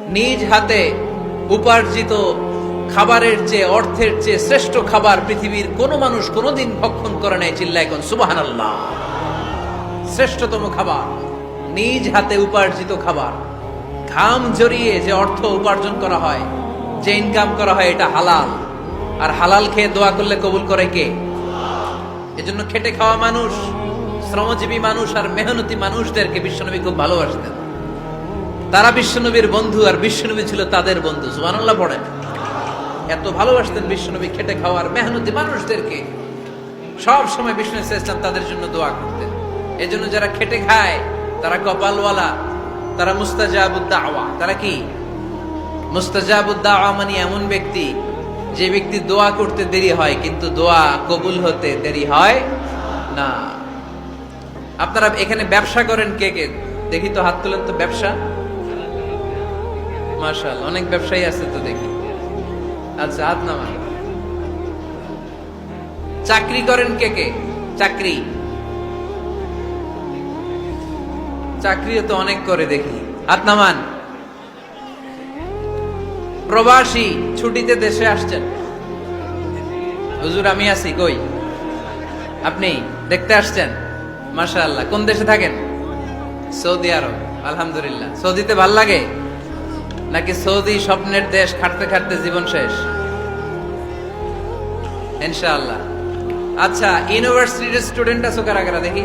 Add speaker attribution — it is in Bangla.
Speaker 1: নিজ হাতে উপার্জিত খাবারের চেয়ে, অর্থের চেয়ে শ্রেষ্ঠ খাবার পৃথিবীর কোন মানুষ কোনদিন ভক্ষণ করে নাই। চিল্লায় কোন সুবহানাল্লাহ। শ্রেষ্ঠতম খাবার, নিজ হাতে উপার্জিত খাবার, ঘাম জড়িয়ে যে অর্থ উপার্জন করা হয়, যে ইনকাম করা হয়, এটা হালাল। আর হালাল খেয়ে দোয়া করলে কবুল করে কে? এজন্য খেটে খাওয়া মানুষ, শ্রমজীবী মানুষ আর মেহনতি মানুষদেরকে বিশ্বনবী খুব ভালোবাসতেন। তারা বিশ্বনবীর বন্ধু আর বিশ্বনবী ছিল তাদের বন্ধু। সুবহানাল্লাহ পড়েন। এত ভালোবাসতেন বিশ্বনবী খেটে খাওয়ার মেহনতি মানুষদেরকে। সব সময় বিষ্ণু ইসলাম তাদের জন্য দোয়া করতেন। এজন্য যারা খেটে খায় তারা কপালওয়ালা, তারা মুস্তাজাবুদ দাওয়া। তারা কি? মুস্তাজাবুদ দাওয়া মানে এমন ব্যক্তি যে ব্যক্তি দোয়া করতে দেরি হয় কিন্তু দোয়া কবুল হতে দেরি হয় না। আপনারা এখানে ব্যবসা করেন কে কে? দেখি তো, হাত তুলেন তো। ব্যবসা, মাশাআল্লাহ, অনেক ব্যবসায়ী আছে তো দেখি। আচ্ছা, হাত নামান। চাকরি করেন কে কে? চাকরি, চাকরিও তো অনেক করে দেখি, হাত নামান। প্রবাসী, ছুটিতে দেশে আসছেন। হুজুর আমি আছি, কই? আপনি দেখতে আসছেন? মাশাআল্লাহ। কোন দেশে থাকেন? সৌদি আরব। আলহামদুলিল্লাহ। সৌদিতে ভাল লাগে নাকি সৌদি স্বপ্নের দেশ, খাটতে খাটতে জীবন শেষ? ইনশাআল্লাহ। আচ্ছা, ইউনিভার্সিটির স্টুডেন্ট আছো কারা কারা দেখি?